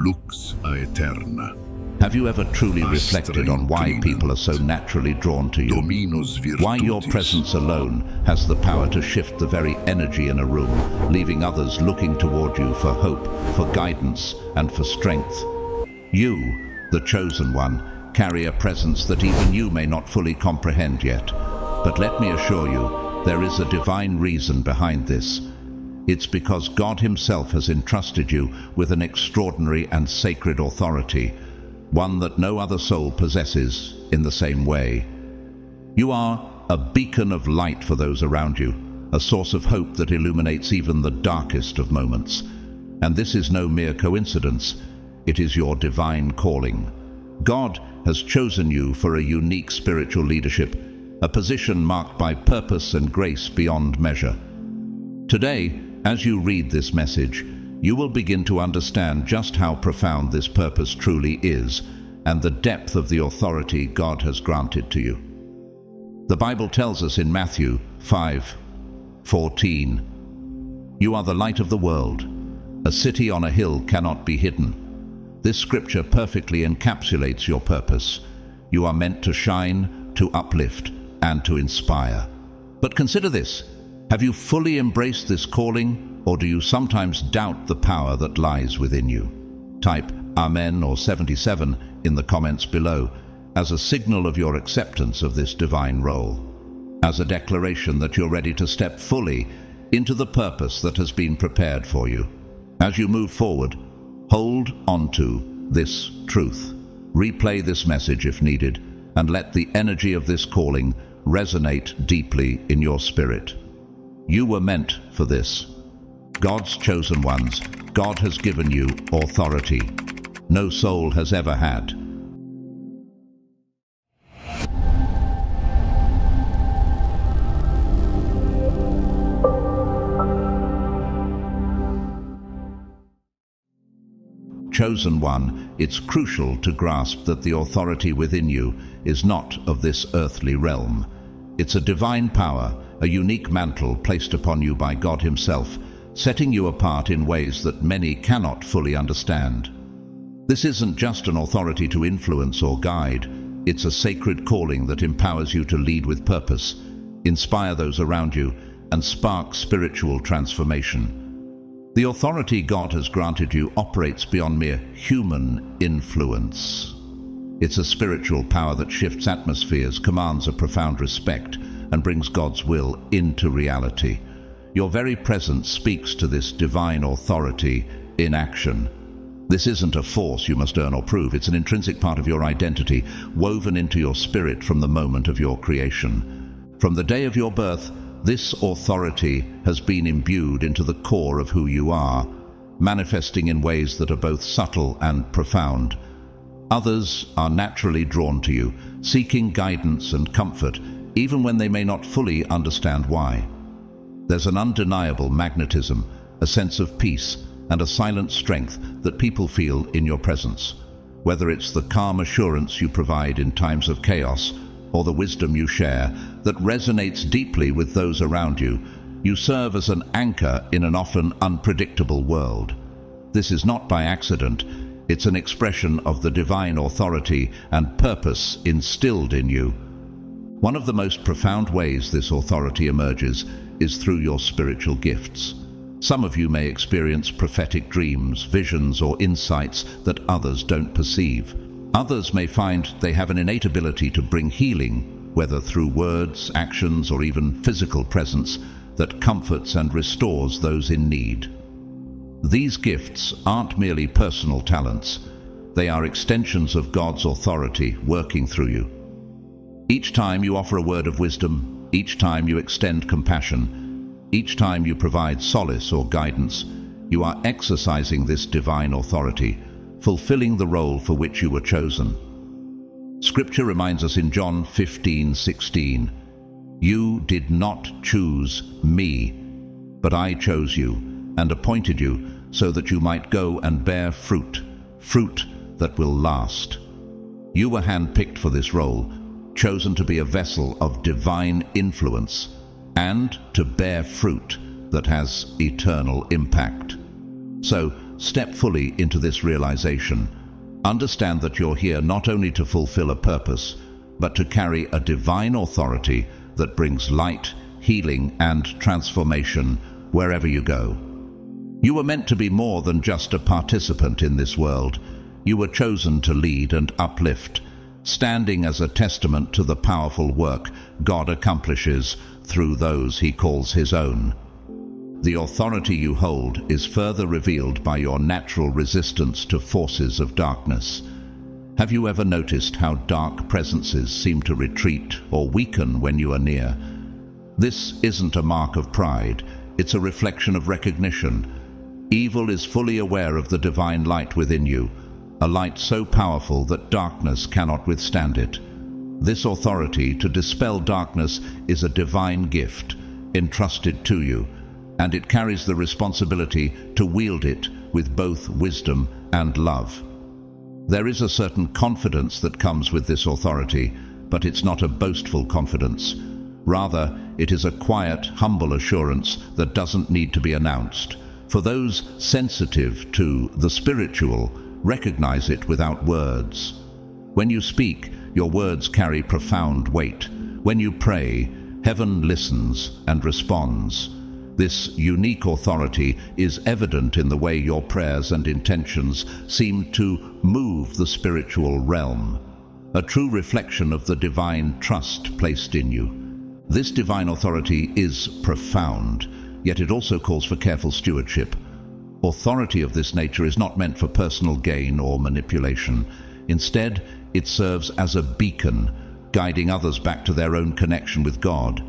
lux aeterna. Have you ever truly reflected on why people are so naturally drawn to you? Dominus Why your virtutis. presence alone has the power to shift the very energy in a room, leaving others looking toward you for hope, for guidance, and for strength? You, the chosen one, carry a presence that even you may not fully comprehend yet. But let me assure you, there is a divine reason behind this. It's because God Himself has entrusted you with an extraordinary and sacred authority, one that no other soul possesses in the same way. You are a beacon of light for those around you, a source of hope that illuminates even the darkest of moments. And this is no mere coincidence, it is your divine calling. God has chosen you for a unique spiritual leadership, a position marked by purpose and grace beyond measure. Today, as you read this message, you will begin to understand just how profound this purpose truly is and the depth of the authority God has granted to you. The Bible tells us in Matthew 5:14, "You are the light of the world. A city on a hill cannot be hidden." This scripture perfectly encapsulates your purpose. You are meant to shine, to uplift, and to inspire. But consider this. Have you fully embraced this calling, or do you sometimes doubt the power that lies within you? Type Amen or 77 in the comments below as a signal of your acceptance of this divine role, as a declaration that you're ready to step fully into the purpose that has been prepared for you. As you move forward, hold onto this truth. Replay this message if needed, and let the energy of this calling resonate deeply in your spirit. You were meant for this. God's chosen ones, God has given you authority no soul has ever had. Chosen one, it's crucial to grasp that the authority within you is not of this earthly realm. It's a divine power, a unique mantle placed upon you by God Himself, setting you apart in ways that many cannot fully understand. This isn't just an authority to influence or guide, it's a sacred calling that empowers you to lead with purpose, inspire those around you, and spark spiritual transformation. The authority God has granted you operates beyond mere human influence. It's a spiritual power that shifts atmospheres, commands a profound respect, and brings God's will into reality. Your very presence speaks to this divine authority in action. This isn't a force you must earn or prove. It's an intrinsic part of your identity, woven into your spirit from the moment of your creation. From the day of your birth, this authority has been imbued into the core of who you are, manifesting in ways that are both subtle and profound. Others are naturally drawn to you, seeking guidance and comfort, even when they may not fully understand why. There's an undeniable magnetism, a sense of peace, and a silent strength that people feel in your presence. Whether it's the calm assurance you provide in times of chaos, or the wisdom you share that resonates deeply with those around you, you serve as an anchor in an often unpredictable world. This is not by accident, it's an expression of the divine authority and purpose instilled in you. One of the most profound ways this authority emerges is through your spiritual gifts. Some of you may experience prophetic dreams, visions, or insights that others don't perceive. Others may find they have an innate ability to bring healing, whether through words, actions, or even physical presence, that comforts and restores those in need. These gifts aren't merely personal talents. They are extensions of God's authority working through you. Each time you offer a word of wisdom, each time you extend compassion, each time you provide solace or guidance, you are exercising this divine authority, fulfilling the role for which you were chosen. Scripture reminds us in John 15:16, "You did not choose me, but I chose you and appointed you so that you might go and bear fruit, fruit that will last." You were handpicked for this role, chosen to be a vessel of divine influence and to bear fruit that has eternal impact. So, step fully into this realization. Understand that you're here not only to fulfill a purpose, but to carry a divine authority that brings light, healing, and transformation wherever you go. You were meant to be more than just a participant in this world. You were chosen to lead and uplift, standing as a testament to the powerful work God accomplishes through those He calls His own. The authority you hold is further revealed by your natural resistance to forces of darkness. Have you ever noticed how dark presences seem to retreat or weaken when you are near? This isn't a mark of pride, it's a reflection of recognition. Evil is fully aware of the divine light within you, a light so powerful that darkness cannot withstand it. This authority to dispel darkness is a divine gift entrusted to you, and it carries the responsibility to wield it with both wisdom and love. There is a certain confidence that comes with this authority, but it's not a boastful confidence. Rather, it is a quiet, humble assurance that doesn't need to be announced. For those sensitive to the spiritual, recognize it without words. When you speak, your words carry profound weight. When you pray, heaven listens and responds. This unique authority is evident in the way your prayers and intentions seem to move the spiritual realm, a true reflection of the divine trust placed in you. This divine authority is profound, yet it also calls for careful stewardship. Authority of this nature is not meant for personal gain or manipulation. Instead, it serves as a beacon, guiding others back to their own connection with God.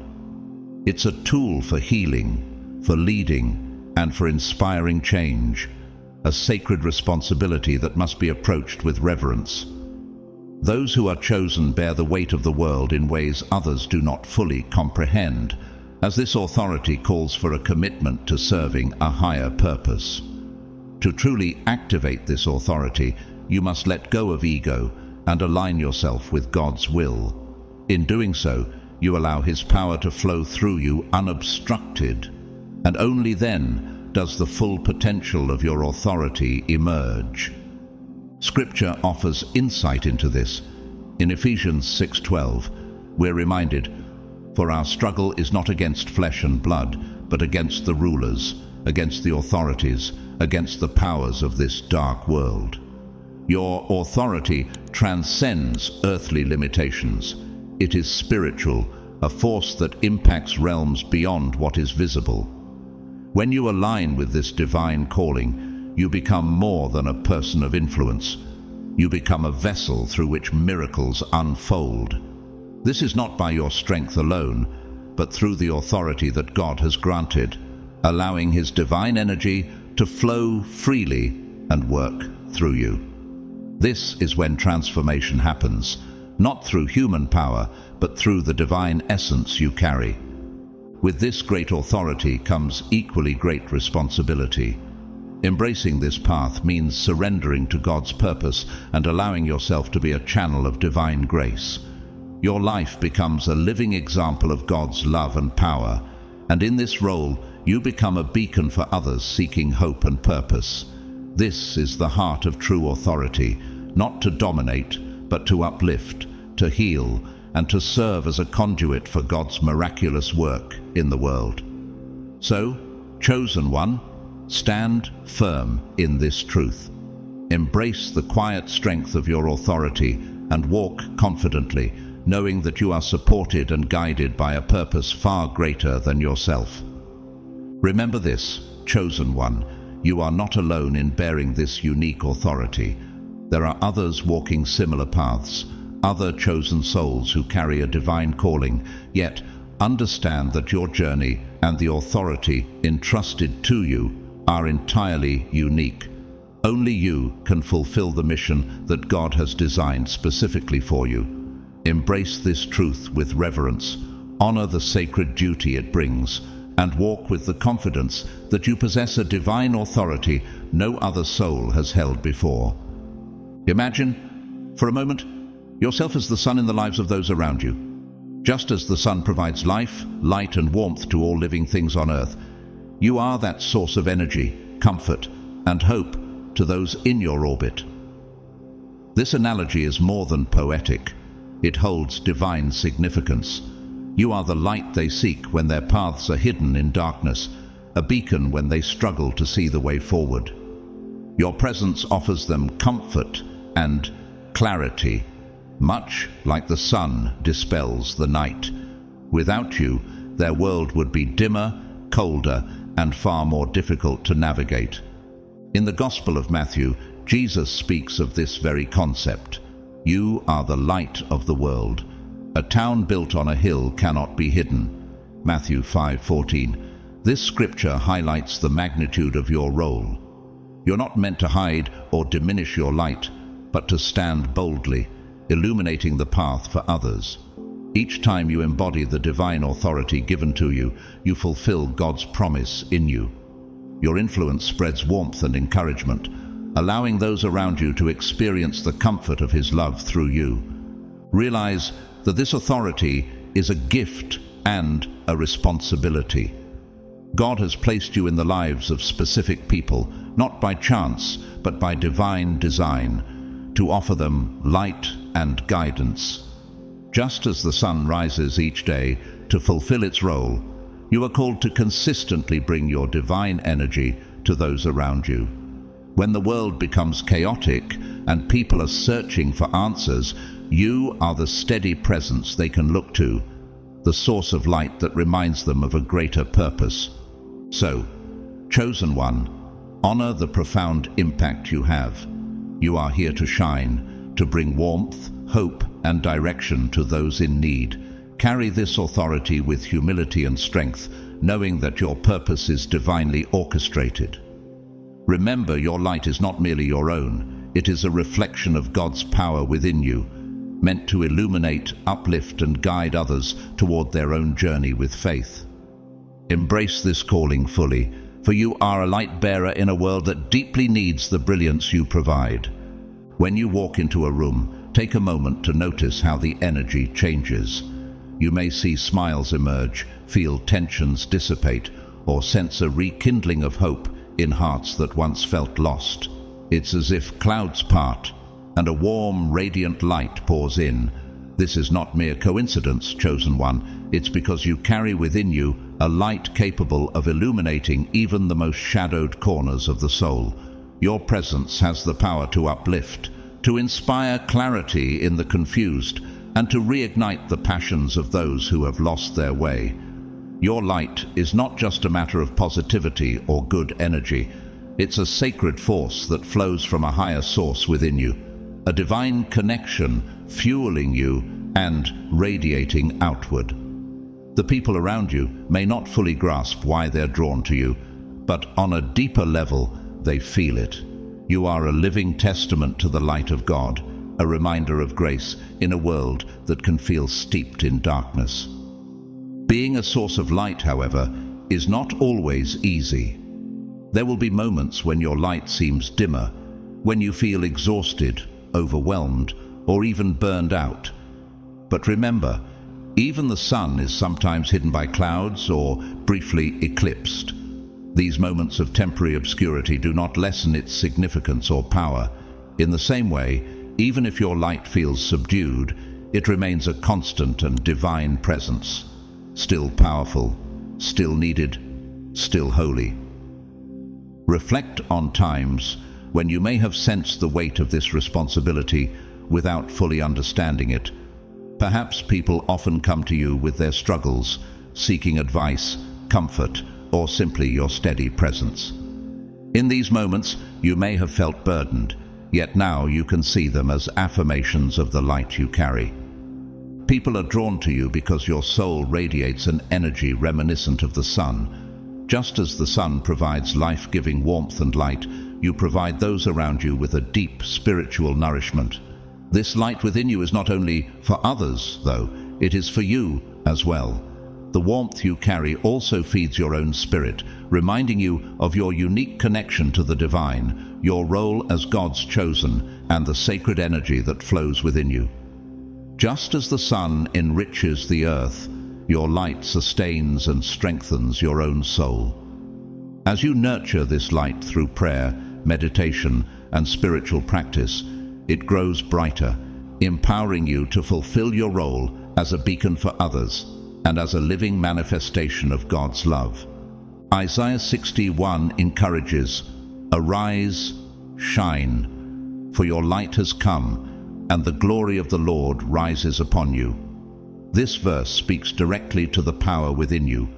It's a tool for healing, for leading, and for inspiring change, a sacred responsibility that must be approached with reverence. Those who are chosen bear the weight of the world in ways others do not fully comprehend, as this authority calls for a commitment to serving a higher purpose. To truly activate this authority, you must let go of ego and align yourself with God's will. In doing so, you allow His power to flow through you unobstructed, and only then does the full potential of your authority emerge. Scripture offers insight into this. In Ephesians 6:12, we're reminded, "For our struggle is not against flesh and blood, but against the rulers, against the authorities, against the powers of this dark world." Your authority transcends earthly limitations. It is spiritual, a force that impacts realms beyond what is visible. When you align with this divine calling, you become more than a person of influence. You become a vessel through which miracles unfold. This is not by your strength alone, but through the authority that God has granted, allowing His divine energy to flow freely and work through you. This is when transformation happens, not through human power, but through the divine essence you carry. With this great authority comes equally great responsibility. Embracing this path means surrendering to God's purpose and allowing yourself to be a channel of divine grace. Your life becomes a living example of God's love and power, and in this role, you become a beacon for others seeking hope and purpose. This is the heart of true authority, not to dominate, but to uplift, to heal, and to serve as a conduit for God's miraculous work in the world. So, chosen one, stand firm in this truth. Embrace the quiet strength of your authority and walk confidently, knowing that you are supported and guided by a purpose far greater than yourself. Remember this, chosen one, you are not alone in bearing this unique authority. There are others walking similar paths, other chosen souls who carry a divine calling, yet understand that your journey and the authority entrusted to you are entirely unique. Only you can fulfill the mission that God has designed specifically for you. Embrace this truth with reverence, honor the sacred duty it brings, and walk with the confidence that you possess a divine authority no other soul has held before. Imagine, for a moment, yourself as the sun in the lives of those around you. Just as the sun provides life, light, and warmth to all living things on earth, you are that source of energy, comfort, and hope to those in your orbit. This analogy is more than poetic. It holds divine significance. You are the light they seek when their paths are hidden in darkness, a beacon when they struggle to see the way forward. Your presence offers them comfort and clarity, much like the sun dispels the night. Without you, their world would be dimmer, colder, and far more difficult to navigate. In the Gospel of Matthew, Jesus speaks of this very concept. You are the light of the world. A town built on a hill cannot be hidden. Matthew 5:14. This scripture highlights the magnitude of your role. You're not meant to hide or diminish your light, but to stand boldly, illuminating the path for others. Each time you embody the divine authority given to you, you fulfill God's promise in you. Your influence spreads warmth and encouragement, allowing those around you to experience the comfort of His love through you. Realize that this authority is a gift and a responsibility. God has placed you in the lives of specific people, not by chance, but by divine design, to offer them light and guidance. Just as the sun rises each day to fulfill its role, you are called to consistently bring your divine energy to those around you. When the world becomes chaotic and people are searching for answers, you are the steady presence they can look to, the source of light that reminds them of a greater purpose. So, chosen one, honor the profound impact you have. You are here to shine, to bring warmth, hope, and direction to those in need. Carry this authority with humility and strength, knowing that your purpose is divinely orchestrated. Remember, your light is not merely your own. It is a reflection of God's power within you, meant to illuminate, uplift, and guide others toward their own journey with faith. Embrace this calling fully, for you are a light bearer in a world that deeply needs the brilliance you provide. When you walk into a room, take a moment to notice how the energy changes. You may see smiles emerge, feel tensions dissipate, or sense a rekindling of hope in hearts that once felt lost. It's as if clouds part and a warm, radiant light pours in. This is not mere coincidence, chosen one. It's because you carry within you a light capable of illuminating even the most shadowed corners of the soul. Your presence has the power to uplift, to inspire clarity in the confused, and to reignite the passions of those who have lost their way. Your light is not just a matter of positivity or good energy. It's a sacred force that flows from a higher source within you, a divine connection fueling you and radiating outward. The people around you may not fully grasp why they're drawn to you, but on a deeper level, they feel it. You are a living testament to the light of God, a reminder of grace in a world that can feel steeped in darkness. Being a source of light, however, is not always easy. There will be moments when your light seems dimmer, when you feel exhausted, overwhelmed, or even burned out. But remember, even the sun is sometimes hidden by clouds or briefly eclipsed. These moments of temporary obscurity do not lessen its significance or power. In the same way, even if your light feels subdued, it remains a constant and divine presence, still powerful, still needed, still holy. Reflect on times when you may have sensed the weight of this responsibility without fully understanding it. Perhaps people often come to you with their struggles, seeking advice, comfort, or simply your steady presence. In these moments, you may have felt burdened, yet now you can see them as affirmations of the light you carry. People are drawn to you because your soul radiates an energy reminiscent of the sun. Just as the sun provides life-giving warmth and light, you provide those around you with a deep spiritual nourishment. This light within you is not only for others, though, it is for you as well. The warmth you carry also feeds your own spirit, reminding you of your unique connection to the divine, your role as God's chosen, and the sacred energy that flows within you. Just as the sun enriches the earth, your light sustains and strengthens your own soul. As you nurture this light through prayer, meditation, and spiritual practice, it grows brighter, empowering you to fulfill your role as a beacon for others and as a living manifestation of God's love. Isaiah 61 encourages, "Arise, shine, for your light has come, and the glory of the Lord rises upon you." This verse speaks directly to the power within you,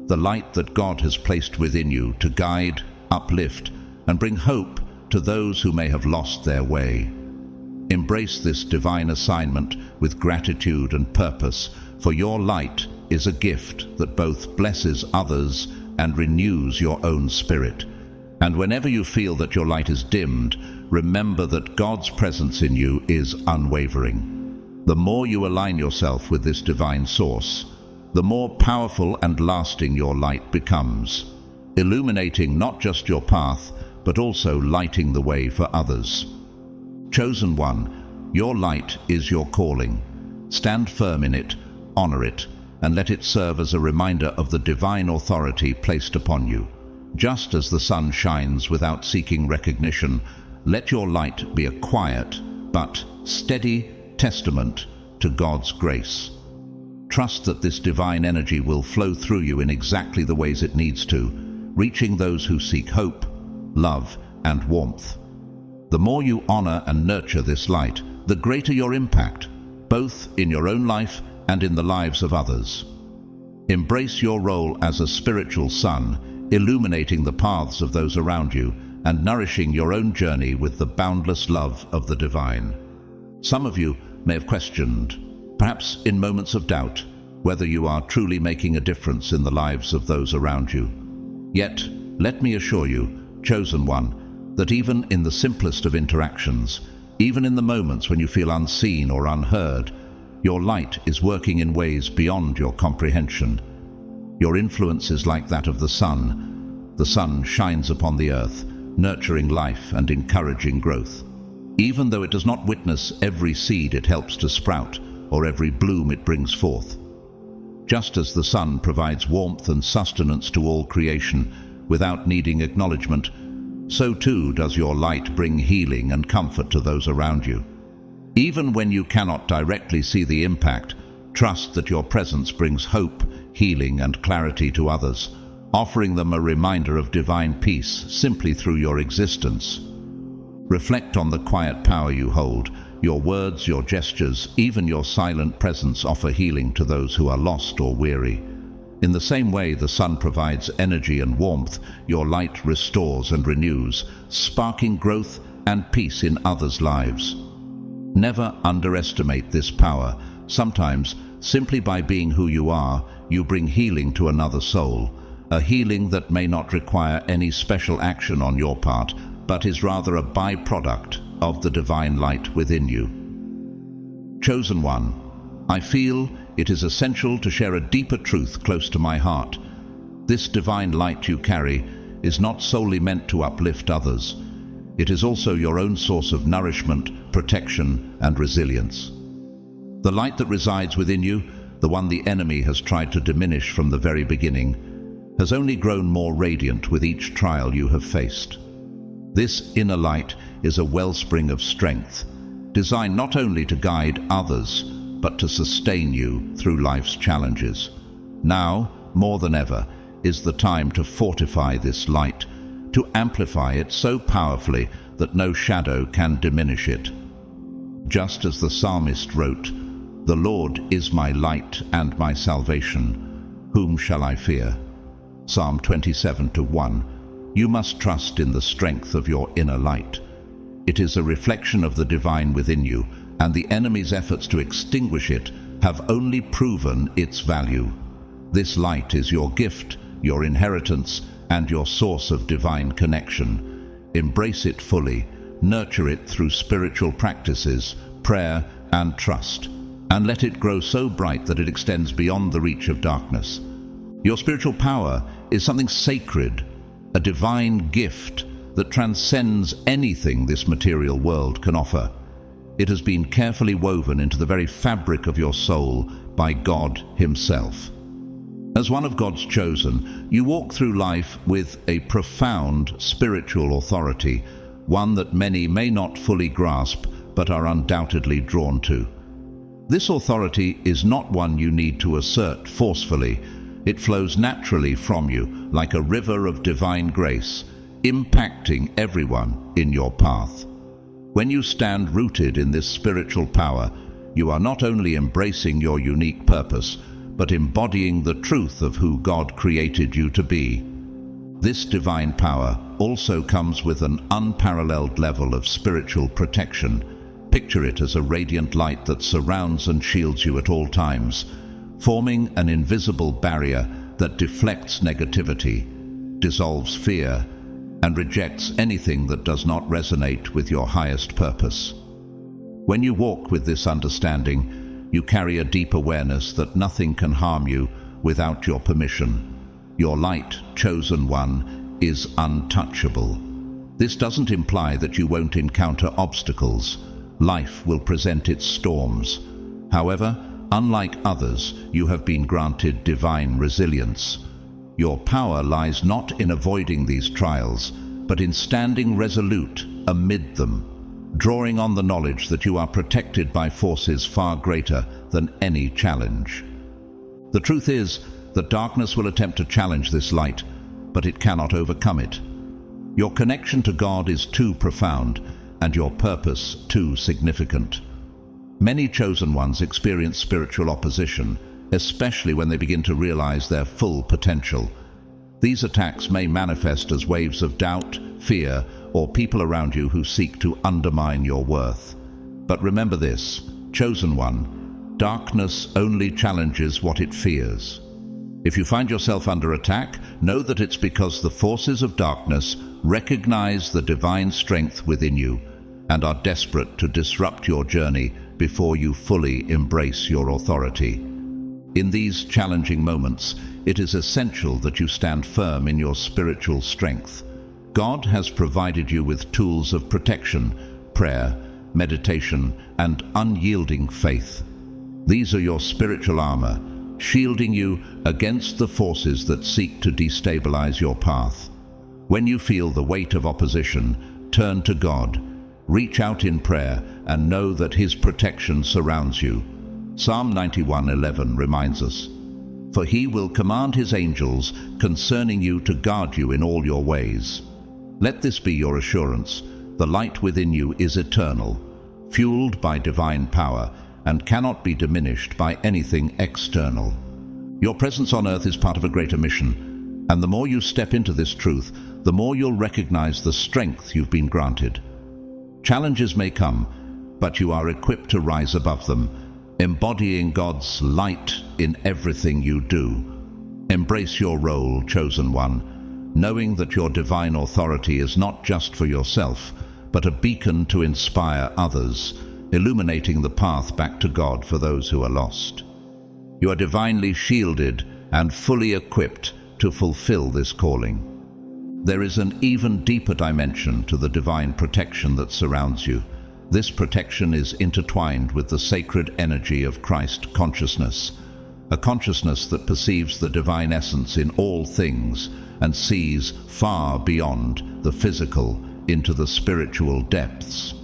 the light that God has placed within you to guide, uplift, and bring hope to those who may have lost their way. Embrace this divine assignment with gratitude and purpose, for your light is a gift that both blesses others and renews your own spirit. And whenever you feel that your light is dimmed, remember that God's presence in you is unwavering. The more you align yourself with this divine source, the more powerful and lasting your light becomes, illuminating not just your path, but also lighting the way for others. Chosen one, your light is your calling. Stand firm in it, honor it, and let it serve as a reminder of the divine authority placed upon you. Just as the sun shines without seeking recognition, let your light be a quiet but steady testament to God's grace. Trust that this divine energy will flow through you in exactly the ways it needs to, reaching those who seek hope, love, and warmth. The more you honor and nurture this light, the greater your impact, both in your own life and in the lives of others. Embrace your role as a spiritual sun, illuminating the paths of those around you and nourishing your own journey with the boundless love of the divine. Some of you may have questioned, perhaps in moments of doubt, whether you are truly making a difference in the lives of those around you. Yet, let me assure you, chosen one, that even in the simplest of interactions, even in the moments when you feel unseen or unheard, your light is working in ways beyond your comprehension. Your influence is like that of the sun. The sun shines upon the earth, nurturing life and encouraging growth. Even though it does not witness every seed it helps to sprout or every bloom it brings forth. Just as the sun provides warmth and sustenance to all creation without needing acknowledgement, so too does your light bring healing and comfort to those around you. Even when you cannot directly see the impact, trust that your presence brings hope, healing, and clarity to others, offering them a reminder of divine peace simply through your existence. Reflect on the quiet power you hold. Your words, your gestures, even your silent presence offer healing to those who are lost or weary. In the same way the sun provides energy and warmth, your light restores and renews, sparking growth and peace in others' lives. Never underestimate this power. Sometimes, simply by being who you are, you bring healing to another soul, a healing that may not require any special action on your part, but is rather a byproduct of the divine light within you. Chosen one, I feel it is essential to share a deeper truth close to my heart. This divine light you carry is not solely meant to uplift others. It is also your own source of nourishment, protection, and resilience. The light that resides within you, the one the enemy has tried to diminish from the very beginning, has only grown more radiant with each trial you have faced. This inner light is a wellspring of strength, designed not only to guide others, but to sustain you through life's challenges. Now, more than ever, is the time to fortify this light, to amplify it so powerfully that no shadow can diminish it. Just as the psalmist wrote, "The Lord is my light and my salvation. Whom shall I fear?" Psalm 27:1. You must trust in the strength of your inner light. It is a reflection of the divine within you, and the enemy's efforts to extinguish it have only proven its value. This light is your gift, your inheritance, and your source of divine connection. Embrace it fully, nurture it through spiritual practices, prayer, and trust, and let it grow so bright that it extends beyond the reach of darkness. Your spiritual power is something sacred, a divine gift that transcends anything this material world can offer. It has been carefully woven into the very fabric of your soul by God Himself. As one of God's chosen, you walk through life with a profound spiritual authority, one that many may not fully grasp but are undoubtedly drawn to. This authority is not one you need to assert forcefully. It flows naturally from you like a river of divine grace, impacting everyone in your path. When you stand rooted in this spiritual power, you are not only embracing your unique purpose, but embodying the truth of who God created you to be. This divine power also comes with an unparalleled level of spiritual protection. Picture it as a radiant light that surrounds and shields you at all times, forming an invisible barrier that deflects negativity, dissolves fear, and rejects anything that does not resonate with your highest purpose. When you walk with this understanding, you carry a deep awareness that nothing can harm you without your permission. Your light, chosen one, is untouchable. This doesn't imply that you won't encounter obstacles. Life will present its storms. However, unlike others, you have been granted divine resilience. Your power lies not in avoiding these trials, but in standing resolute amid them, drawing on the knowledge that you are protected by forces far greater than any challenge. The truth is that darkness will attempt to challenge this light, but it cannot overcome it. Your connection to God is too profound, and your purpose too significant. Many chosen ones experience spiritual opposition, especially when they begin to realize their full potential. These attacks may manifest as waves of doubt, fear, or people around you who seek to undermine your worth. But remember this, chosen one, darkness only challenges what it fears. If you find yourself under attack, know that it's because the forces of darkness recognize the divine strength within you and are desperate to disrupt your journey before you fully embrace your authority. In these challenging moments, it is essential that you stand firm in your spiritual strength. God has provided you with tools of protection, prayer, meditation, and unyielding faith. These are your spiritual armor, shielding you against the forces that seek to destabilize your path. When you feel the weight of opposition, turn to God, reach out in prayer, and know that His protection surrounds you. Psalm 91:11 reminds us, "For He will command His angels concerning you to guard you in all your ways." Let this be your assurance. The light within you is eternal, fueled by divine power, and cannot be diminished by anything external. Your presence on earth is part of a greater mission, and the more you step into this truth, the more you'll recognize the strength you've been granted. Challenges may come, but you are equipped to rise above them, embodying God's light in everything you do. Embrace your role, chosen one, knowing that your divine authority is not just for yourself, but a beacon to inspire others, illuminating the path back to God for those who are lost. You are divinely shielded and fully equipped to fulfill this calling. There is an even deeper dimension to the divine protection that surrounds you. This protection is intertwined with the sacred energy of Christ consciousness, a consciousness that perceives the divine essence in all things and sees far beyond the physical into the spiritual depths.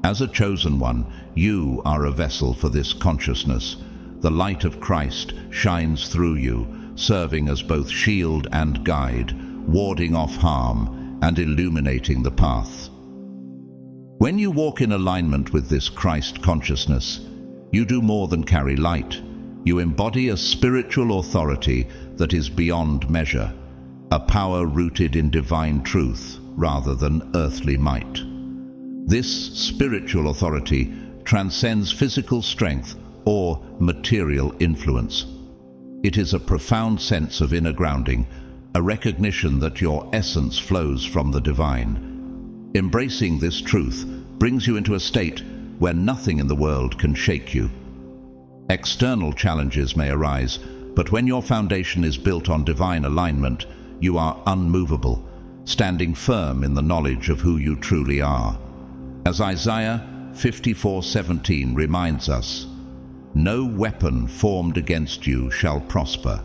As a chosen one, you are a vessel for this consciousness. The light of Christ shines through you, serving as both shield and guide, warding off harm and illuminating the path. When you walk in alignment with this Christ consciousness, you do more than carry light. You embody a spiritual authority that is beyond measure, a power rooted in divine truth rather than earthly might. This spiritual authority transcends physical strength or material influence. It is a profound sense of inner grounding, a recognition that your essence flows from the divine. Embracing this truth brings you into a state where nothing in the world can shake you. External challenges may arise, but when your foundation is built on divine alignment, you are unmovable, standing firm in the knowledge of who you truly are. As Isaiah 54:17 reminds us, "No weapon formed against you shall prosper."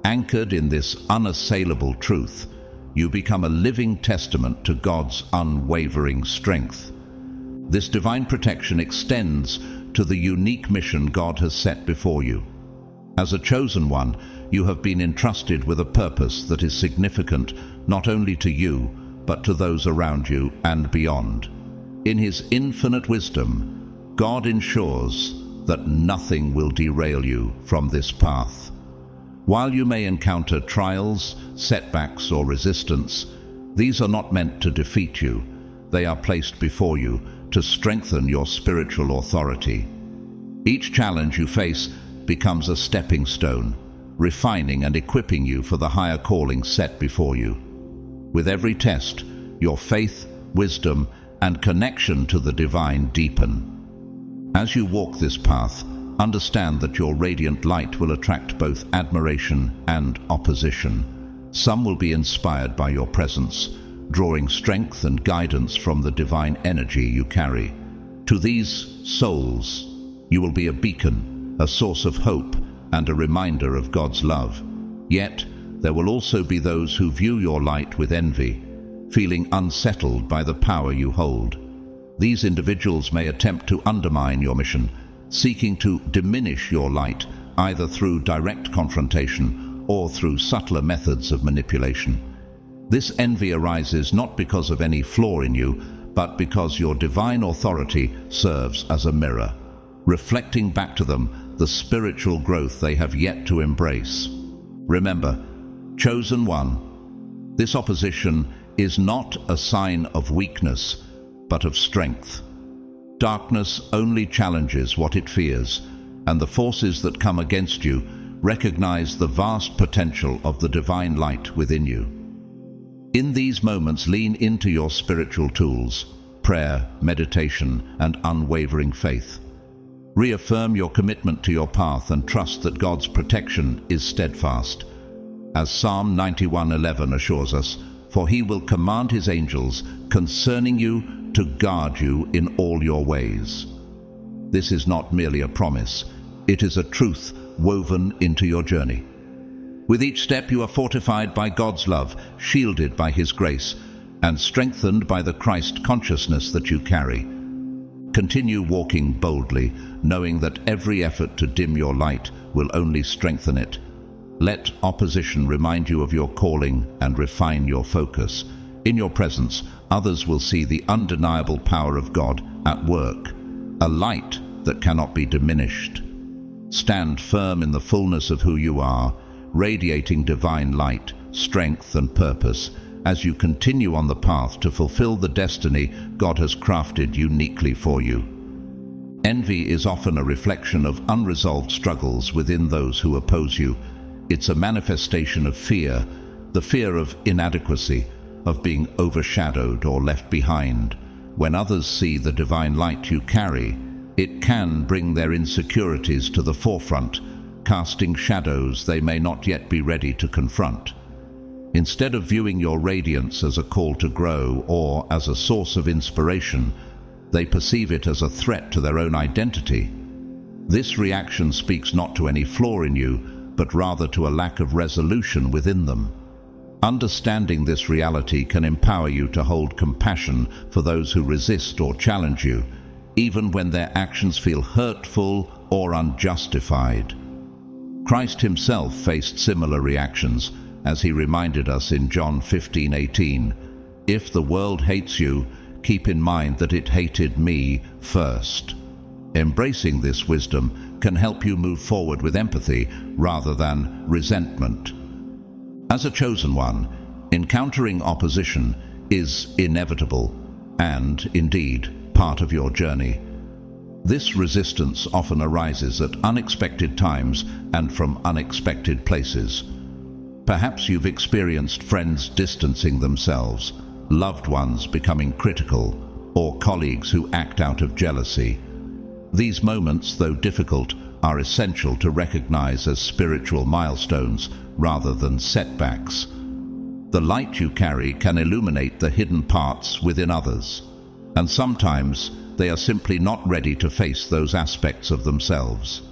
Anchored in this unassailable truth, you become a living testament to God's unwavering strength. This divine protection extends to the unique mission God has set before you. As a chosen one, you have been entrusted with a purpose that is significant not only to you, but to those around you and beyond. In His infinite wisdom, God ensures that nothing will derail you from this path. While you may encounter trials, setbacks, or resistance, these are not meant to defeat you. They are placed before you to strengthen your spiritual authority. Each challenge you face becomes a stepping stone, refining and equipping you for the higher calling set before you. With every test, your faith, wisdom, and connection to the divine deepen. As you walk this path, understand that your radiant light will attract both admiration and opposition. Some will be inspired by your presence, drawing strength and guidance from the divine energy you carry. To these souls, you will be a beacon, a source of hope, and a reminder of God's love. Yet, there will also be those who view your light with envy, feeling unsettled by the power you hold. These individuals may attempt to undermine your mission, seeking to diminish your light either through direct confrontation or through subtler methods of manipulation. This envy arises not because of any flaw in you, but because your divine authority serves as a mirror, reflecting back to them the spiritual growth they have yet to embrace. Remember, chosen one, this opposition is not a sign of weakness, but of strength. Darkness only challenges what it fears, and the forces that come against you recognize the vast potential of the divine light within you. In these moments, lean into your spiritual tools, prayer, meditation, and unwavering faith. Reaffirm your commitment to your path and trust that God's protection is steadfast. As Psalm 91:11 assures us, "For He will command His angels concerning you to guard you in all your ways." This is not merely a promise, it is a truth woven into your journey. With each step you are fortified by God's love, shielded by His grace, and strengthened by the Christ consciousness that you carry. Continue walking boldly, knowing that every effort to dim your light will only strengthen it. Let opposition remind you of your calling and refine your focus. In your presence, others will see the undeniable power of God at work, a light that cannot be diminished. Stand firm in the fullness of who you are, radiating divine light, strength, and purpose as you continue on the path to fulfill the destiny God has crafted uniquely for you. Envy is often a reflection of unresolved struggles within those who oppose you. It's a manifestation of fear, the fear of inadequacy, of being overshadowed or left behind. When others see the divine light you carry, it can bring their insecurities to the forefront, casting shadows they may not yet be ready to confront. Instead of viewing your radiance as a call to grow or as a source of inspiration, they perceive it as a threat to their own identity. This reaction speaks not to any flaw in you, but rather to a lack of resolution within them. Understanding this reality can empower you to hold compassion for those who resist or challenge you, even when their actions feel hurtful or unjustified. Christ Himself faced similar reactions, as He reminded us in John 15:18, "If the world hates you, keep in mind that it hated me first." Embracing this wisdom can help you move forward with empathy rather than resentment. As a chosen one, encountering opposition is inevitable and, indeed, part of your journey. This resistance often arises at unexpected times and from unexpected places. Perhaps you've experienced friends distancing themselves, loved ones becoming critical, or colleagues who act out of jealousy. These moments, though difficult, are essential to recognize as spiritual milestones rather than setbacks. The light you carry can illuminate the hidden parts within others, and sometimes they are simply not ready to face those aspects of themselves.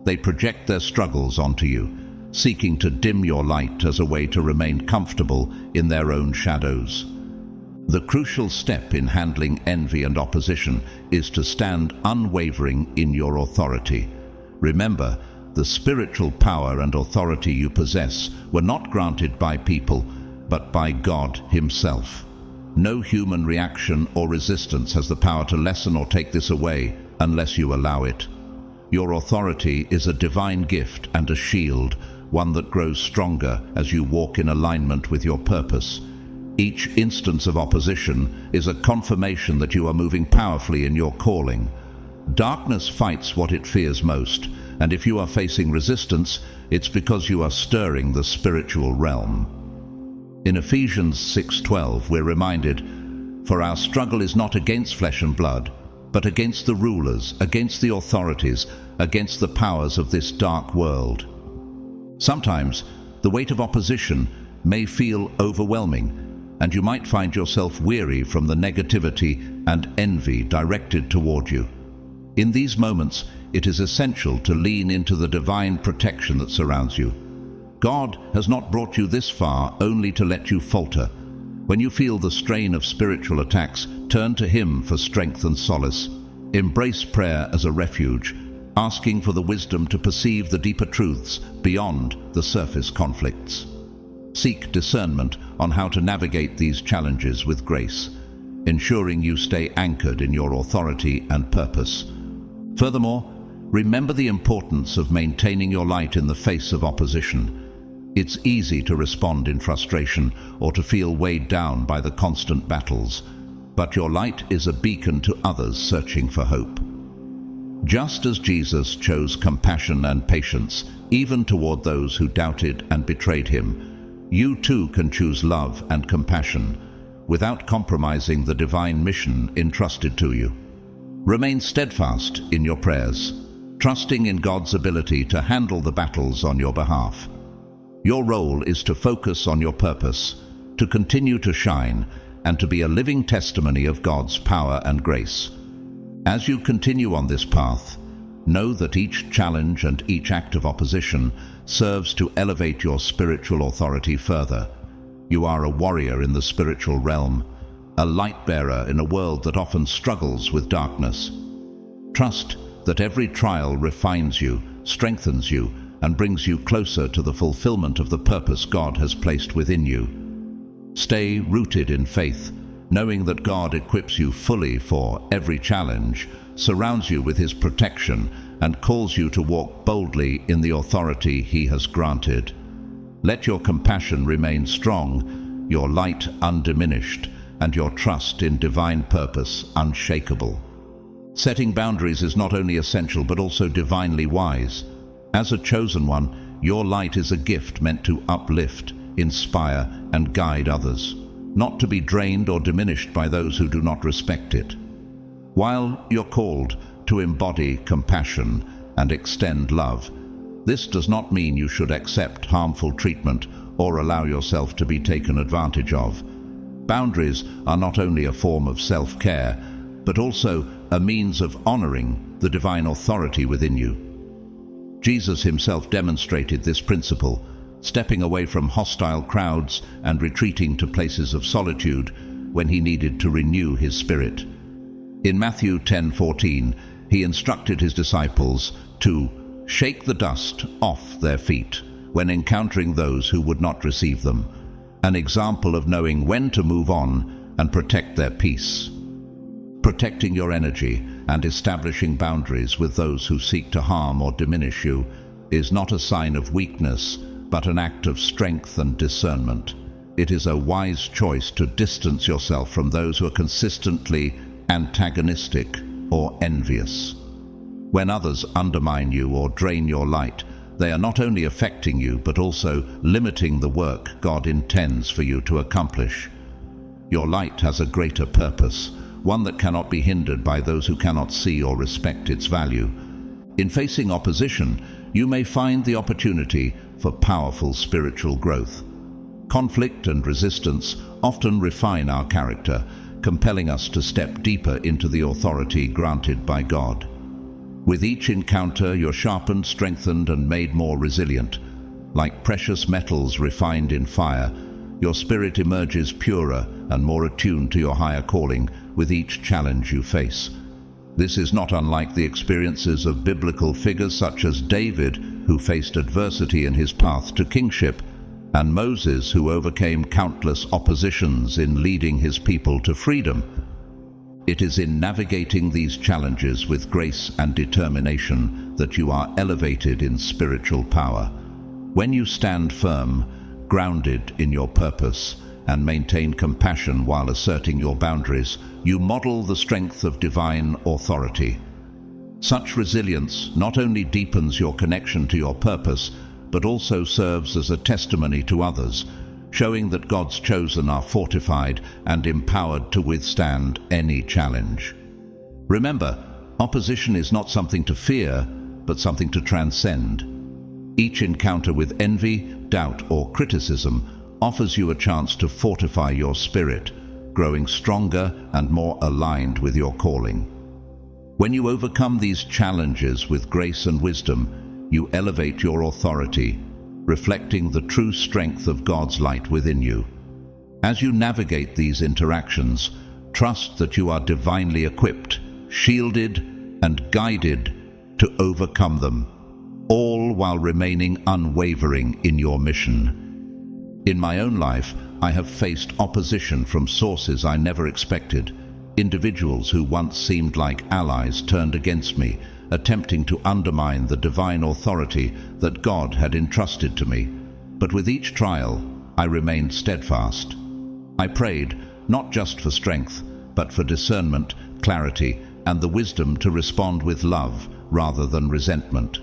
They project their struggles onto you, seeking to dim your light as a way to remain comfortable in their own shadows. The crucial step in handling envy and opposition is to stand unwavering in your authority. Remember, the spiritual power and authority you possess were not granted by people, but by God Himself. No human reaction or resistance has the power to lessen or take this away unless you allow it. Your authority is a divine gift and a shield, one that grows stronger as you walk in alignment with your purpose. Each instance of opposition is a confirmation that you are moving powerfully in your calling. Darkness fights what it fears most, and if you are facing resistance, it's because you are stirring the spiritual realm. In Ephesians 6:12, we're reminded, "For our struggle is not against flesh and blood, but against the rulers, against the authorities, against the powers of this dark world." Sometimes, the weight of opposition may feel overwhelming, and you might find yourself weary from the negativity and envy directed toward you. In these moments, it is essential to lean into the divine protection that surrounds you. God has not brought you this far only to let you falter. When you feel the strain of spiritual attacks, turn to Him for strength and solace. Embrace prayer as a refuge, asking for the wisdom to perceive the deeper truths beyond the surface conflicts. Seek discernment on how to navigate these challenges with grace, ensuring you stay anchored in your authority and purpose. Furthermore, remember the importance of maintaining your light in the face of opposition. It's easy to respond in frustration or to feel weighed down by the constant battles, but your light is a beacon to others searching for hope. Just as Jesus chose compassion and patience, even toward those who doubted and betrayed Him, you too can choose love and compassion without compromising the divine mission entrusted to you. Remain steadfast in your prayers, trusting in God's ability to handle the battles on your behalf. Your role is to focus on your purpose, to continue to shine, and to be a living testimony of God's power and grace. As you continue on this path, know that each challenge and each act of opposition serves to elevate your spiritual authority further. You are a warrior in the spiritual realm, a light bearer in a world that often struggles with darkness. Trust that every trial refines you, strengthens you, and brings you closer to the fulfillment of the purpose God has placed within you. Stay rooted in faith, knowing that God equips you fully for every challenge, surrounds you with His protection, and calls you to walk boldly in the authority He has granted. Let your compassion remain strong, your light undiminished, and your trust in divine purpose unshakable. Setting boundaries is not only essential but also divinely wise. As a chosen one, your light is a gift meant to uplift, inspire, and guide others, not to be drained or diminished by those who do not respect it. While you're called to embody compassion and extend love, this does not mean you should accept harmful treatment or allow yourself to be taken advantage of. Boundaries are not only a form of self-care, but also a means of honoring the divine authority within you. Jesus Himself demonstrated this principle, stepping away from hostile crowds and retreating to places of solitude when He needed to renew His spirit. In Matthew 10:14, He instructed His disciples to shake the dust off their feet when encountering those who would not receive them, an example of knowing when to move on and protect their peace. Protecting your energy and establishing boundaries with those who seek to harm or diminish you is not a sign of weakness, but an act of strength and discernment. It is a wise choice to distance yourself from those who are consistently antagonistic or envious. When others undermine you or drain your light, they are not only affecting you, but also limiting the work God intends for you to accomplish. Your light has a greater purpose, one that cannot be hindered by those who cannot see or respect its value. In facing opposition, you may find the opportunity for powerful spiritual growth. Conflict and resistance often refine our character, compelling us to step deeper into the authority granted by God. With each encounter, you're sharpened, strengthened, and made more resilient. Like precious metals refined in fire, your spirit emerges purer and more attuned to your higher calling with each challenge you face. This is not unlike the experiences of biblical figures such as David, who faced adversity in his path to kingship, and Moses, who overcame countless oppositions in leading his people to freedom. It is in navigating these challenges with grace and determination that you are elevated in spiritual power. When you stand firm, grounded in your purpose, and maintain compassion while asserting your boundaries, you model the strength of divine authority. Such resilience not only deepens your connection to your purpose, but also serves as a testimony to others, showing that God's chosen are fortified and empowered to withstand any challenge. Remember, opposition is not something to fear, but something to transcend. Each encounter with envy, doubt, or criticism offers you a chance to fortify your spirit, growing stronger and more aligned with your calling. When you overcome these challenges with grace and wisdom, you elevate your authority, reflecting the true strength of God's light within you. As you navigate these interactions, trust that you are divinely equipped, shielded, and guided to overcome them, all while remaining unwavering in your mission. In my own life, I have faced opposition from sources I never expected. Individuals who once seemed like allies turned against me, attempting to undermine the divine authority that God had entrusted to me. But with each trial, I remained steadfast. I prayed, not just for strength, but for discernment, clarity, and the wisdom to respond with love rather than resentment.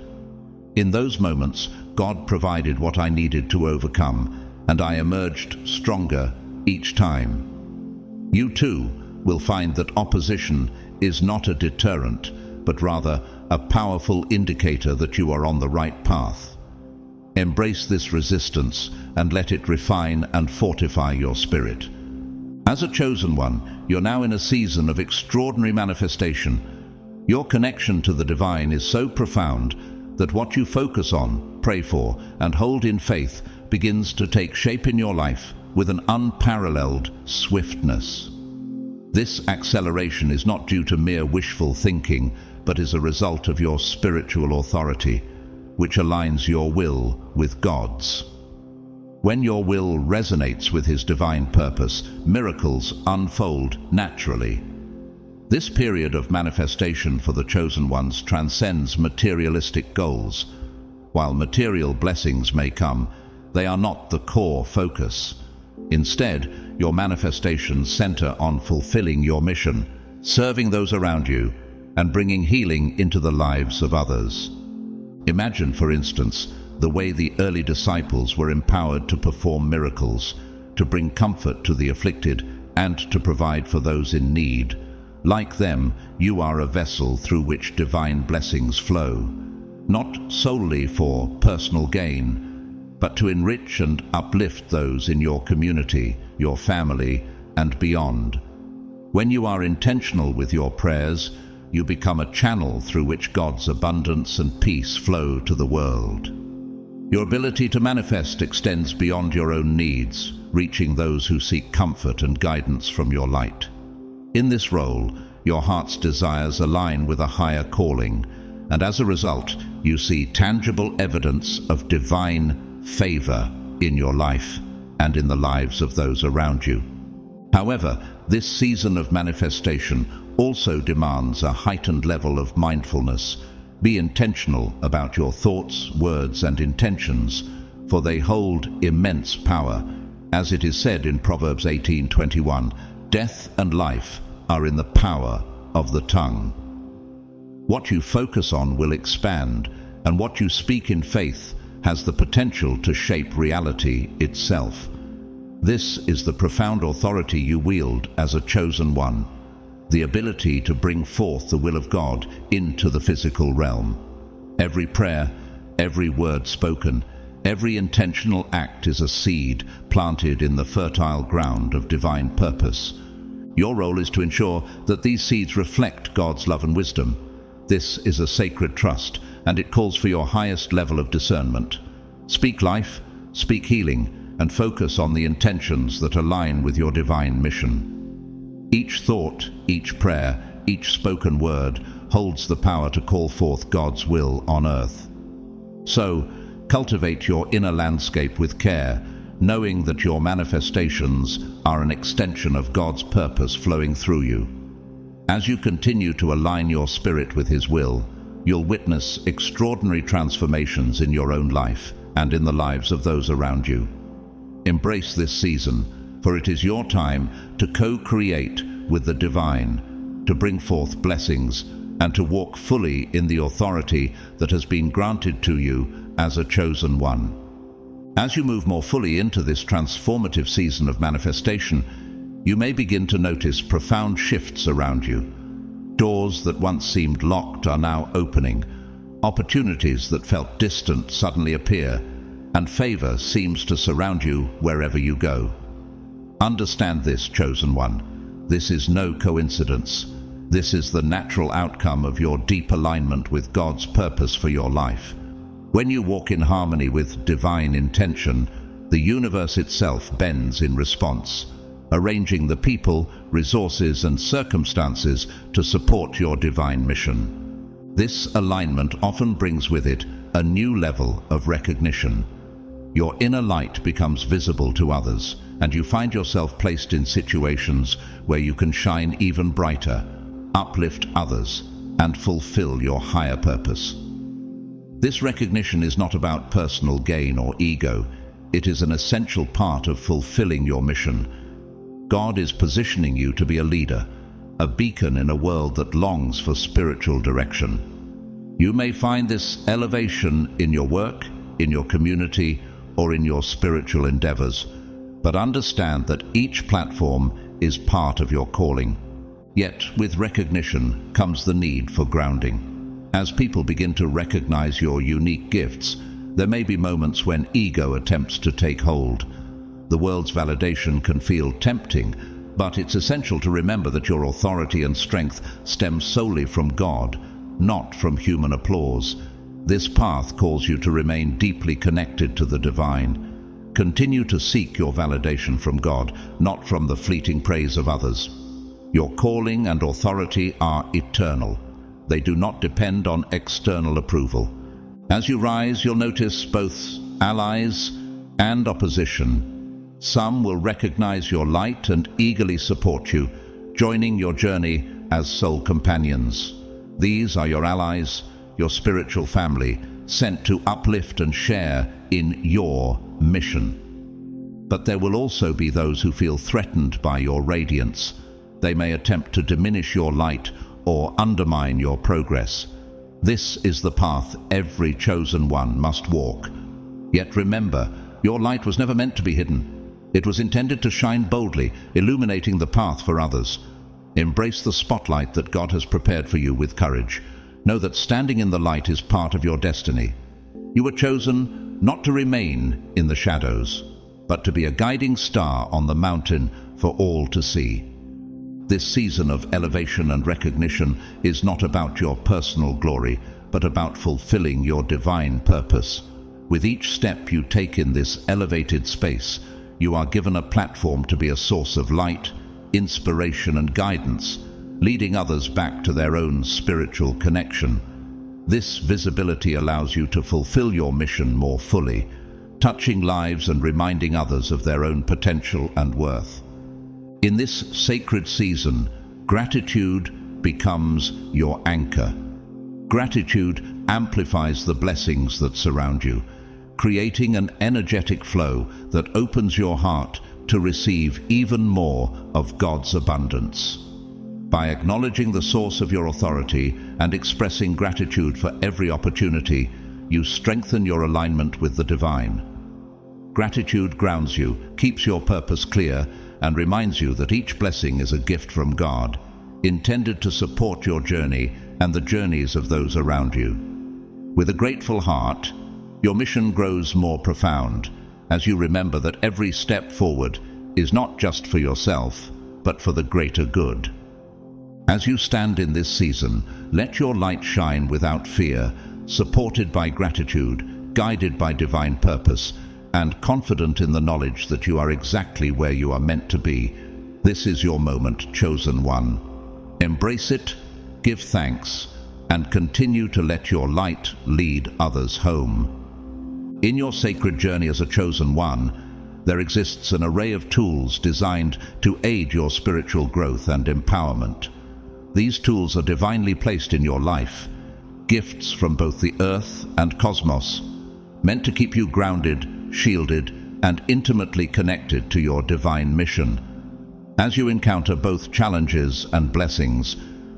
In those moments, God provided what I needed to overcome, and I emerged stronger each time. You too will find that opposition is not a deterrent, but rather a powerful indicator that you are on the right path. Embrace this resistance and let it refine and fortify your spirit. As a chosen one, you're now in a season of extraordinary manifestation. Your connection to the divine is so profound that what you focus on, pray for, and hold in faith begins to take shape in your life with an unparalleled swiftness. This acceleration is not due to mere wishful thinking, but is a result of your spiritual authority, which aligns your will with God's. When your will resonates with His divine purpose, miracles unfold naturally. This period of manifestation for the chosen ones transcends materialistic goals. While material blessings may come, they are not the core focus. Instead, your manifestations center on fulfilling your mission, serving those around you, and bringing healing into the lives of others. Imagine, for instance, the way the early disciples were empowered to perform miracles, to bring comfort to the afflicted, and to provide for those in need. Like them, you are a vessel through which divine blessings flow, not solely for personal gain, but to enrich and uplift those in your community, your family, and beyond. When you are intentional with your prayers, you become a channel through which God's abundance and peace flow to the world. Your ability to manifest extends beyond your own needs, reaching those who seek comfort and guidance from your light. In this role, your heart's desires align with a higher calling, and as a result, you see tangible evidence of divine favor in your life and in the lives of those around you. However, this season of manifestation also demands a heightened level of mindfulness. Be intentional about your thoughts, words, and intentions, for they hold immense power. As it is said in Proverbs 18:21, death and life are in the power of the tongue. What you focus on will expand, and what you speak in faith has the potential to shape reality itself. This is the profound authority you wield as a chosen one, the ability to bring forth the will of God into the physical realm. Every prayer, every word spoken, every intentional act is a seed planted in the fertile ground of divine purpose. Your role is to ensure that these seeds reflect God's love and wisdom. This is a sacred trust, and it calls for your highest level of discernment. Speak life, speak healing, and focus on the intentions that align with your divine mission. Each thought, each prayer, each spoken word holds the power to call forth God's will on earth. So, cultivate your inner landscape with care, knowing that your manifestations are an extension of God's purpose flowing through you. As you continue to align your spirit with His will, you'll witness extraordinary transformations in your own life and in the lives of those around you. Embrace this season, for it is your time to co-create with the divine, to bring forth blessings, and to walk fully in the authority that has been granted to you as a chosen one. As you move more fully into this transformative season of manifestation, you may begin to notice profound shifts around you. Doors that once seemed locked are now opening. Opportunities that felt distant suddenly appear, and favor seems to surround you wherever you go. Understand this, chosen one. This is no coincidence. This is the natural outcome of your deep alignment with God's purpose for your life. When you walk in harmony with divine intention, the universe itself bends in response, arranging the people, resources, and circumstances to support your divine mission. This alignment often brings with it a new level of recognition. Your inner light becomes visible to others, and you find yourself placed in situations where you can shine even brighter, uplift others, and fulfill your higher purpose. This recognition is not about personal gain or ego. It is an essential part of fulfilling your mission. God is positioning you to be a leader, a beacon in a world that longs for spiritual direction. You may find this elevation in your work, in your community, or in your spiritual endeavors, but understand that each platform is part of your calling. Yet, with recognition comes the need for grounding. As people begin to recognize your unique gifts, there may be moments when ego attempts to take hold. The world's validation can feel tempting, but it's essential to remember that your authority and strength stem solely from God, not from human applause. This path calls you to remain deeply connected to the divine. Continue to seek your validation from God, not from the fleeting praise of others. Your calling and authority are eternal. They do not depend on external approval. As you rise, you'll notice both allies and opposition. Some will recognize your light and eagerly support you, joining your journey as soul companions. These are your allies, your spiritual family, sent to uplift and share in your mission. But there will also be those who feel threatened by your radiance. They may attempt to diminish your light or undermine your progress. This is the path every chosen one must walk. Yet remember, your light was never meant to be hidden. It was intended to shine boldly, illuminating the path for others. Embrace the spotlight that God has prepared for you with courage. Know that standing in the light is part of your destiny. You were chosen not to remain in the shadows, but to be a guiding star on the mountain for all to see. This season of elevation and recognition is not about your personal glory, but about fulfilling your divine purpose. With each step you take in this elevated space, you are given a platform to be a source of light, inspiration, and guidance, leading others back to their own spiritual connection. This visibility allows you to fulfill your mission more fully, touching lives and reminding others of their own potential and worth. In this sacred season, gratitude becomes your anchor. Gratitude amplifies the blessings that surround you, creating an energetic flow that opens your heart to receive even more of God's abundance. By acknowledging the source of your authority and expressing gratitude for every opportunity, you strengthen your alignment with the divine. Gratitude grounds you, keeps your purpose clear, and reminds you that each blessing is a gift from God, intended to support your journey and the journeys of those around you. With a grateful heart, your mission grows more profound as you remember that every step forward is not just for yourself, but for the greater good. As you stand in this season, let your light shine without fear, supported by gratitude, guided by divine purpose, and confident in the knowledge that you are exactly where you are meant to be. This is your moment, chosen one. Embrace it, give thanks, and continue to let your light lead others home. In your sacred journey as a chosen one, there exists an array of tools designed to aid your spiritual growth and empowerment. These tools are divinely placed in your life, gifts from both the earth and cosmos, meant to keep you grounded, shielded, and intimately connected to your divine mission. As you encounter both challenges and blessings,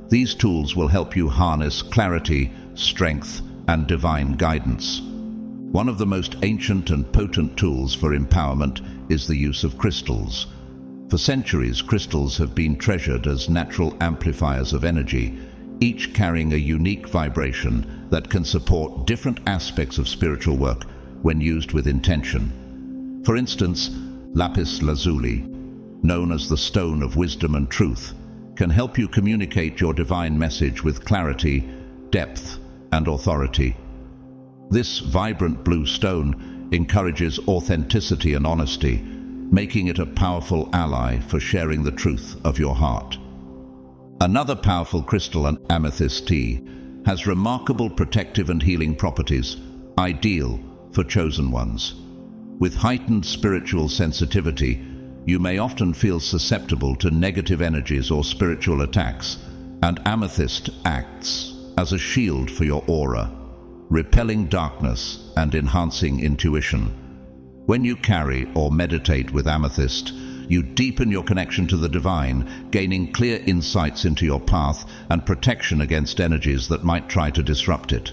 these tools will help you harness clarity, strength, and divine guidance. One of the most ancient and potent tools for empowerment is the use of crystals. For centuries, crystals have been treasured as natural amplifiers of energy, each carrying a unique vibration that can support different aspects of spiritual work when used with intention. For instance, lapis lazuli, known as the stone of wisdom and truth, can help you communicate your divine message with clarity, depth, and authority. This vibrant blue stone encourages authenticity and honesty, making it a powerful ally for sharing the truth of your heart. Another powerful crystal, an amethyst tea, has remarkable protective and healing properties, ideal for chosen ones. With heightened spiritual sensitivity, you may often feel susceptible to negative energies or spiritual attacks, and amethyst acts as a shield for your aura, repelling darkness and enhancing intuition. When you carry or meditate with amethyst, you deepen your connection to the divine, gaining clear insights into your path and protection against energies that might try to disrupt it.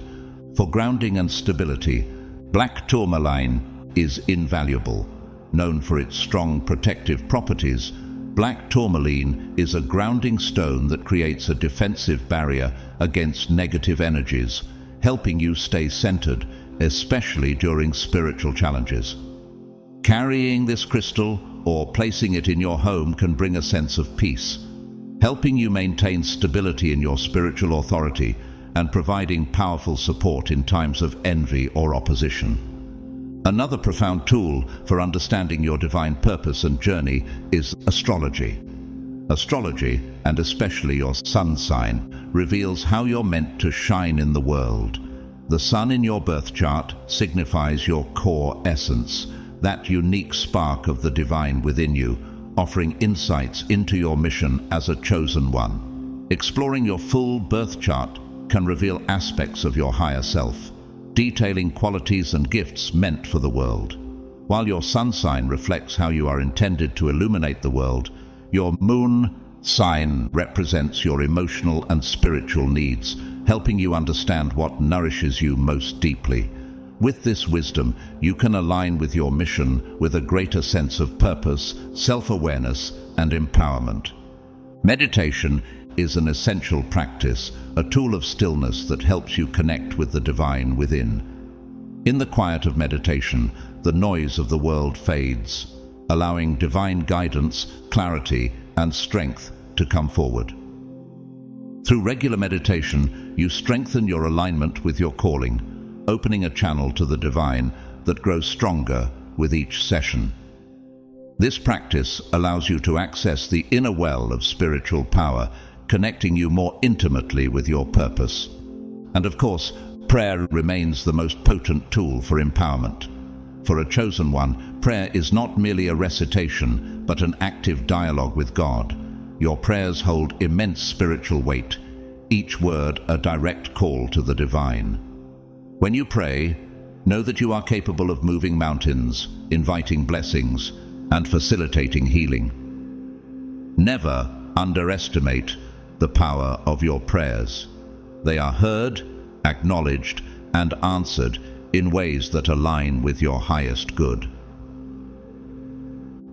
For grounding and stability, black tourmaline is invaluable. Known for its strong protective properties, black tourmaline is a grounding stone that creates a defensive barrier against negative energies, helping you stay centered, especially during spiritual challenges. Carrying this crystal or placing it in your home can bring a sense of peace, helping you maintain stability in your spiritual authority and providing powerful support in times of envy or opposition. Another profound tool for understanding your divine purpose and journey is astrology. Astrology, and especially your sun sign, reveals how you're meant to shine in the world. The sun in your birth chart signifies your core essence, that unique spark of the divine within you, offering insights into your mission as a chosen one. Exploring your full birth chart can reveal aspects of your higher self, detailing qualities and gifts meant for the world. While your sun sign reflects how you are intended to illuminate the world, your moon sign represents your emotional and spiritual needs, helping you understand what nourishes you most deeply. With this wisdom, you can align with your mission with a greater sense of purpose, self-awareness, and empowerment. Meditation is an essential practice, a tool of stillness that helps you connect with the divine within. In the quiet of meditation, the noise of the world fades, allowing divine guidance, clarity, and strength to come forward. Through regular meditation, you strengthen your alignment with your calling, opening a channel to the divine that grows stronger with each session. This practice allows you to access the inner well of spiritual power, connecting you more intimately with your purpose. And of course, prayer remains the most potent tool for empowerment. For a chosen one, prayer is not merely a recitation, but an active dialogue with God. Your prayers hold immense spiritual weight, each word a direct call to the divine. When you pray, know that you are capable of moving mountains, inviting blessings, and facilitating healing. Never underestimate the power of your prayers. They are heard, acknowledged, and answered in ways that align with your highest good.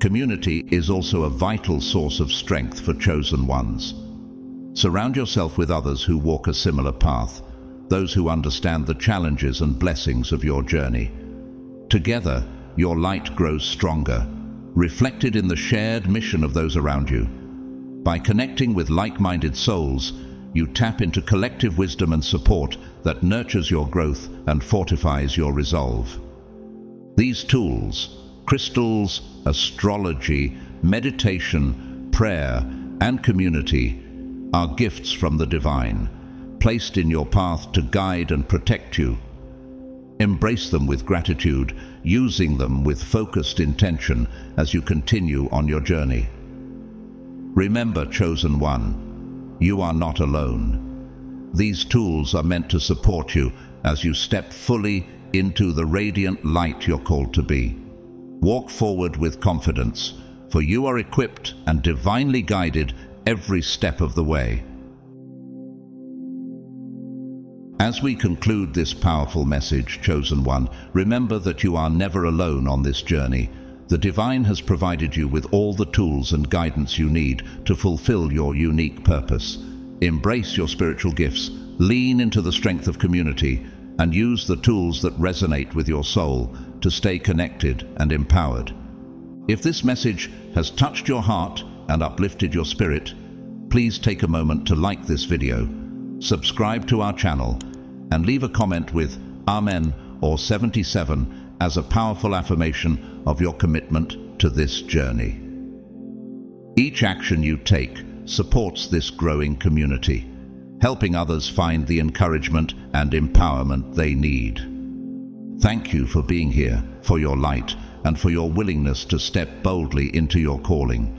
Community is also a vital source of strength for chosen ones. Surround yourself with others who walk a similar path, those who understand the challenges and blessings of your journey. Together, your light grows stronger, reflected in the shared mission of those around you. By connecting with like-minded souls, you tap into collective wisdom and support that nurtures your growth and fortifies your resolve. These tools, crystals, astrology, meditation, prayer, and community, are gifts from the divine, placed in your path to guide and protect you. Embrace them with gratitude, using them with focused intention as you continue on your journey. Remember, Chosen One, you are not alone. These tools are meant to support you as you step fully into the radiant light you're called to be. Walk forward with confidence, for you are equipped and divinely guided every step of the way. As we conclude this powerful message, Chosen One, remember that you are never alone on this journey. The divine has provided you with all the tools and guidance you need to fulfill your unique purpose. Embrace your spiritual gifts, lean into the strength of community, and use the tools that resonate with your soul to stay connected and empowered. If this message has touched your heart and uplifted your spirit, please take a moment to like this video, subscribe to our channel, and leave a comment with Amen or 77 as a powerful affirmation of your commitment to this journey. Each action you take supports this growing community, helping others find the encouragement and empowerment they need. Thank you for being here, for your light, and for your willingness to step boldly into your calling.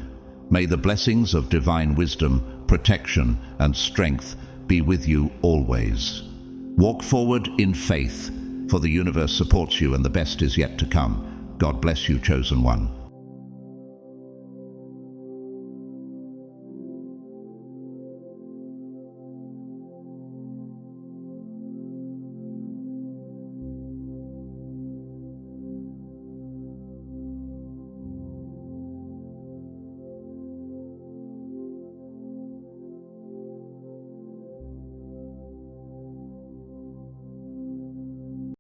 May the blessings of divine wisdom, protection, and strength be with you always. Walk forward in faith, for the universe supports you and the best is yet to come. God bless you, Chosen One.